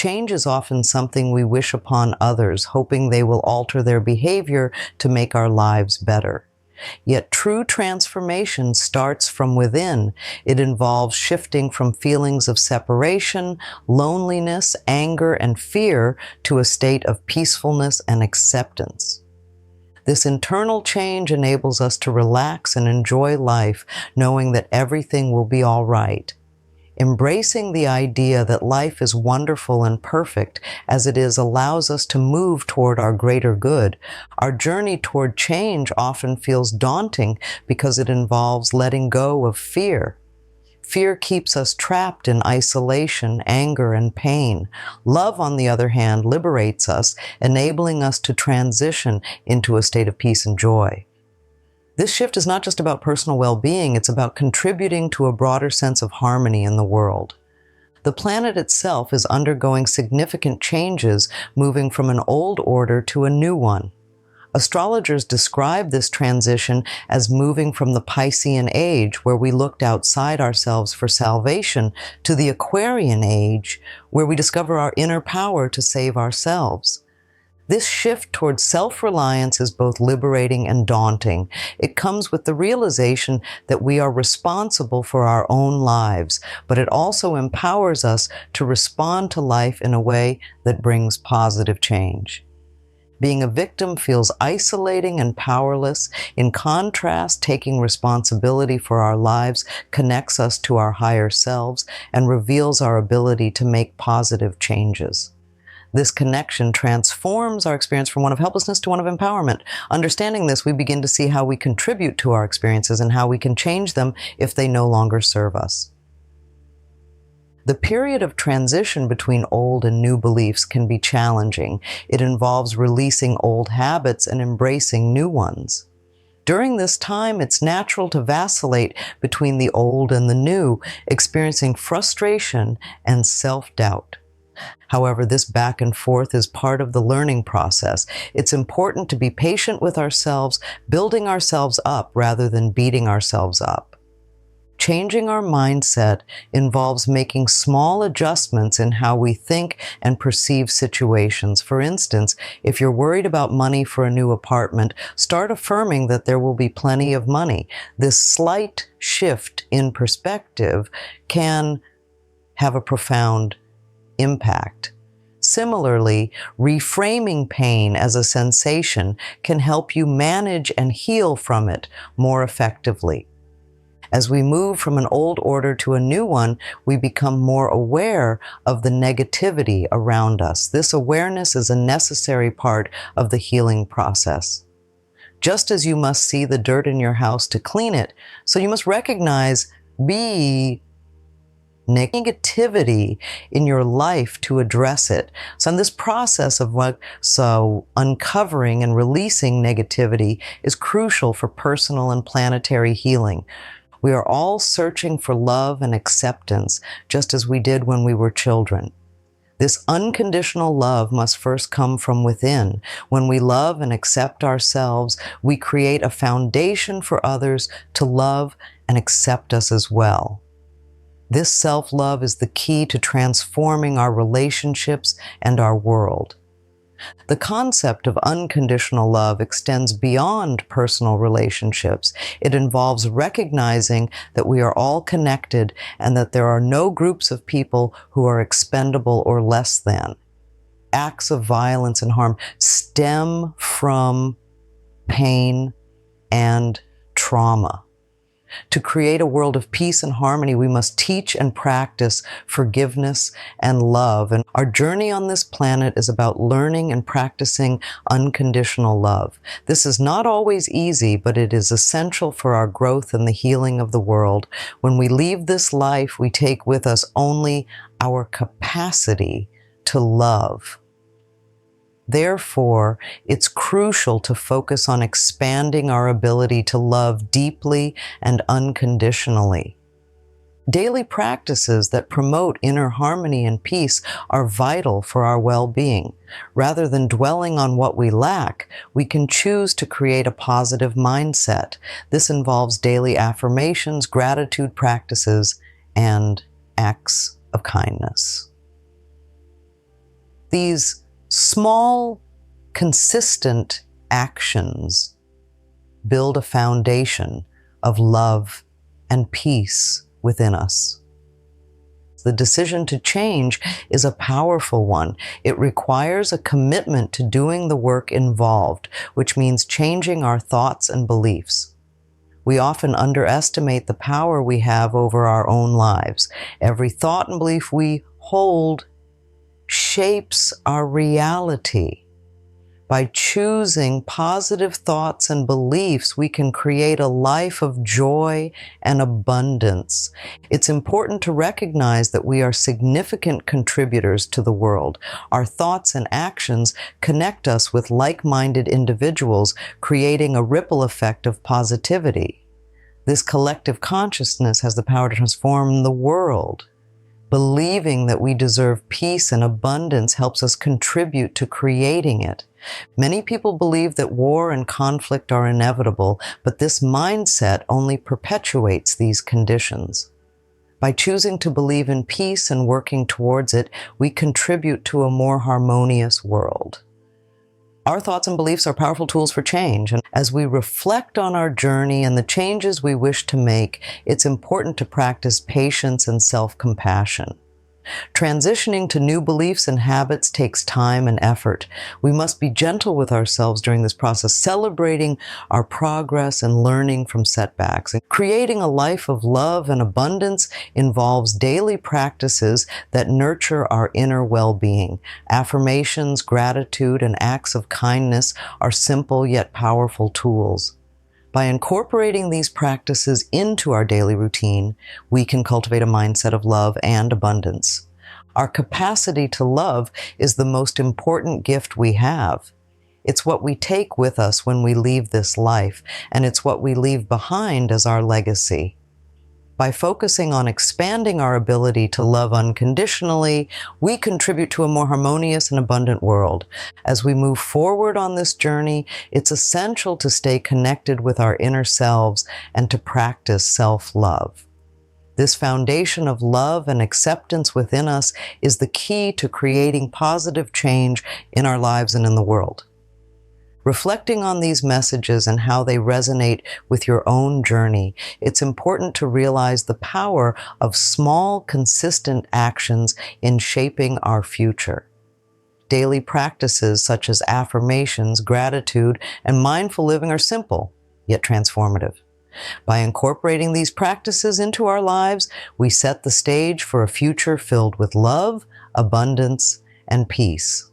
Change is often something we wish upon others, hoping they will alter their behavior to make our lives better. Yet true transformation starts from within. It involves shifting from feelings of separation, loneliness, anger, and fear to a state of peacefulness and acceptance. This internal change enables us to relax and enjoy life, knowing that everything will be all right. Embracing the idea that life is wonderful and perfect as it is allows us to move toward our greater good. Our journey toward change often feels daunting because it involves letting go of fear. Fear keeps us trapped in isolation, anger, and pain. Love, on the other hand, liberates us, enabling us to transition into a state of peace and joy. This shift is not just about personal well-being, it's about contributing to a broader sense of harmony in the world. The planet itself is undergoing significant changes, moving from an old order to a new one. Astrologers describe this transition as moving from the Piscean age, where we looked outside ourselves for salvation, to the Aquarian age, where we discover our inner power to save ourselves. This shift towards self-reliance is both liberating and daunting. It comes with the realization that we are responsible for our own lives, but it also empowers us to respond to life in a way that brings positive change. Being a victim feels isolating and powerless. In contrast, taking responsibility for our lives connects us to our higher selves and reveals our ability to make positive changes. This connection transforms our experience from one of helplessness to one of empowerment. Understanding this, we begin to see how we contribute to our experiences and how we can change them if they no longer serve us. The period of transition between old and new beliefs can be challenging. It involves releasing old habits and embracing new ones. During this time, it's natural to vacillate between the old and the new, experiencing frustration and self-doubt. However, this back and forth is part of the learning process. It's important to be patient with ourselves, building ourselves up rather than beating ourselves up. Changing our mindset involves making small adjustments in how we think and perceive situations. For instance, if you're worried about money for a new apartment, start affirming that there will be plenty of money. This slight shift in perspective can have a profound impact. Similarly, reframing pain as a sensation can help you manage and heal from it more effectively. As we move from an old order to a new one, we become more aware of the negativity around us. This awareness is a necessary part of the healing process. Just as you must see the dirt in your house to clean it, so you must recognize negativity in your life to address it. So in this process of uncovering and releasing negativity is crucial for personal and planetary healing. We are all searching for love and acceptance, just as we did when we were children. This unconditional love must first come from within. When we love and accept ourselves, we create a foundation for others to love and accept us as well. This self-love is the key to transforming our relationships and our world. The concept of unconditional love extends beyond personal relationships. It involves recognizing that we are all connected and that there are no groups of people who are expendable or less than. Acts of violence and harm stem from pain and trauma. To create a world of peace and harmony, we must teach and practice forgiveness and love. And our journey on this planet is about learning and practicing unconditional love. This is not always easy, but it is essential for our growth and the healing of the world. When we leave this life, we take with us only our capacity to love. Therefore, it's crucial to focus on expanding our ability to love deeply and unconditionally. Daily practices that promote inner harmony and peace are vital for our well-being. Rather than dwelling on what we lack, we can choose to create a positive mindset. This involves daily affirmations, gratitude practices, and acts of kindness. These small, consistent actions build a foundation of love and peace within us. The decision to change is a powerful one. It requires a commitment to doing the work involved, which means changing our thoughts and beliefs. We often underestimate the power we have over our own lives. Every thought and belief we hold shapes our reality. By choosing positive thoughts and beliefs, we can create a life of joy and abundance. It's important to recognize that we are significant contributors to the world. Our thoughts and actions connect us with like-minded individuals, creating a ripple effect of positivity. This collective consciousness has the power to transform the world. Believing that we deserve peace and abundance helps us contribute to creating it. Many people believe that war and conflict are inevitable, but this mindset only perpetuates these conditions. By choosing to believe in peace and working towards it, we contribute to a more harmonious world. Our thoughts and beliefs are powerful tools for change, and as we reflect on our journey and the changes we wish to make, it's important to practice patience and self-compassion. Transitioning to new beliefs and habits takes time and effort. We must be gentle with ourselves during this process, celebrating our progress and learning from setbacks. And creating a life of love and abundance involves daily practices that nurture our inner well-being. Affirmations, gratitude, and acts of kindness are simple yet powerful tools. By incorporating these practices into our daily routine, we can cultivate a mindset of love and abundance. Our capacity to love is the most important gift we have. It's what we take with us when we leave this life, and it's what we leave behind as our legacy. By focusing on expanding our ability to love unconditionally, we contribute to a more harmonious and abundant world. As we move forward on this journey, it's essential to stay connected with our inner selves and to practice self-love. This foundation of love and acceptance within us is the key to creating positive change in our lives and in the world. Reflecting on these messages and how they resonate with your own journey, it's important to realize the power of small, consistent actions in shaping our future. Daily practices such as affirmations, gratitude, and mindful living are simple, yet transformative. By incorporating these practices into our lives, we set the stage for a future filled with love, abundance, and peace.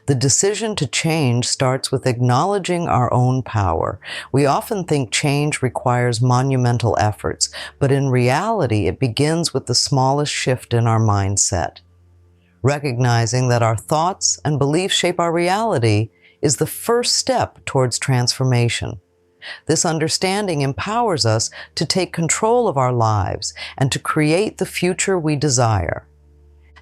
The decision to change starts with acknowledging our own power. We often think change requires monumental efforts, but in reality, it begins with the smallest shift in our mindset. Recognizing that our thoughts and beliefs shape our reality is the first step towards transformation. This understanding empowers us to take control of our lives and to create the future we desire.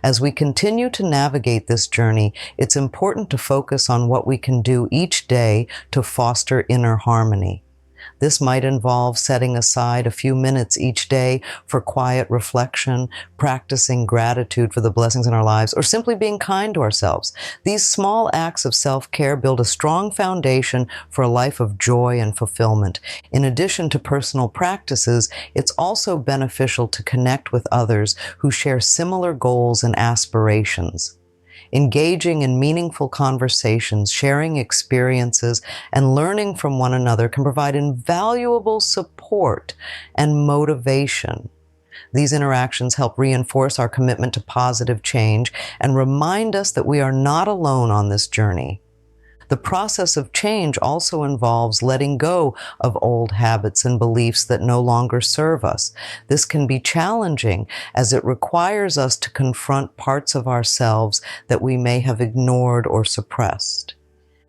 As we continue to navigate this journey, it's important to focus on what we can do each day to foster inner harmony. This might involve setting aside a few minutes each day for quiet reflection, practicing gratitude for the blessings in our lives, or simply being kind to ourselves. These small acts of self-care build a strong foundation for a life of joy and fulfillment. In addition to personal practices, it's also beneficial to connect with others who share similar goals and aspirations. Engaging in meaningful conversations, sharing experiences, and learning from one another can provide invaluable support and motivation. These interactions help reinforce our commitment to positive change and remind us that we are not alone on this journey. The process of change also involves letting go of old habits and beliefs that no longer serve us. This can be challenging as it requires us to confront parts of ourselves that we may have ignored or suppressed.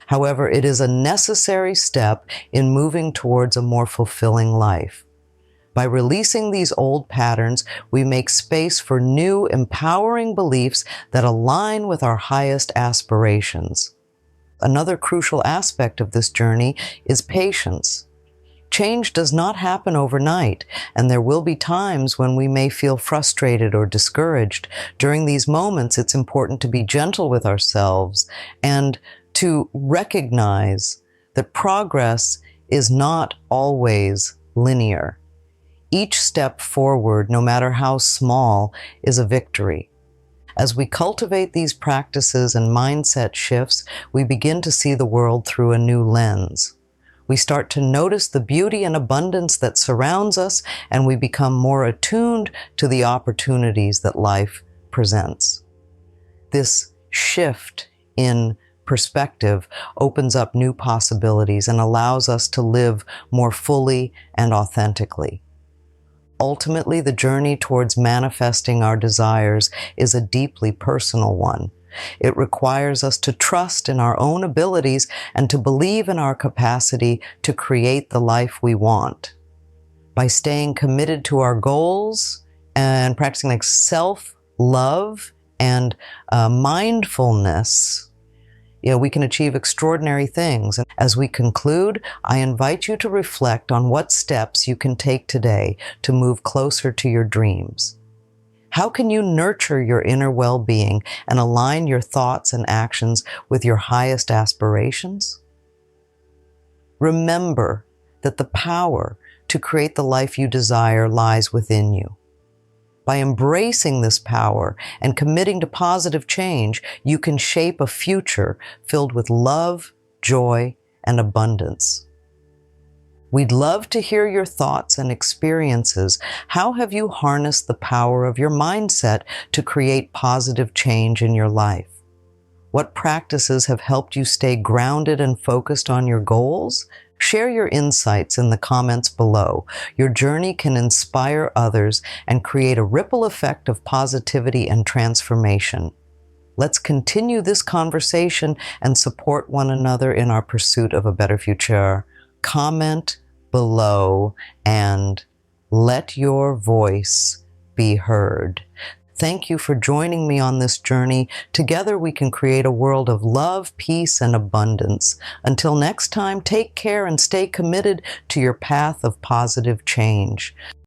However, it is a necessary step in moving towards a more fulfilling life. By releasing these old patterns, we make space for new, empowering beliefs that align with our highest aspirations. Another crucial aspect of this journey is patience. Change does not happen overnight, and there will be times when we may feel frustrated or discouraged. During these moments, it's important to be gentle with ourselves and to recognize that progress is not always linear. Each step forward, no matter how small, is a victory. As we cultivate these practices and mindset shifts, we begin to see the world through a new lens. We start to notice the beauty and abundance that surrounds us, and we become more attuned to the opportunities that life presents. This shift in perspective opens up new possibilities and allows us to live more fully and authentically. Ultimately, the journey towards manifesting our desires is a deeply personal one. It requires us to trust in our own abilities and to believe in our capacity to create the life we want. By staying committed to our goals and practicing self-love and mindfulness, we can achieve extraordinary things. And as we conclude, I invite you to reflect on what steps you can take today to move closer to your dreams. How can you nurture your inner well-being and align your thoughts and actions with your highest aspirations? Remember that the power to create the life you desire lies within you. By embracing this power and committing to positive change, you can shape a future filled with love, joy, and abundance. We'd love to hear your thoughts and experiences. How have you harnessed the power of your mindset to create positive change in your life? What practices have helped you stay grounded and focused on your goals? Share your insights in the comments below. Your journey can inspire others and create a ripple effect of positivity and transformation. Let's continue this conversation and support one another in our pursuit of a better future. Comment below and let your voice be heard. Thank you for joining me on this journey. Together we can create a world of love, peace, and abundance. Until next time, take care and stay committed to your path of positive change.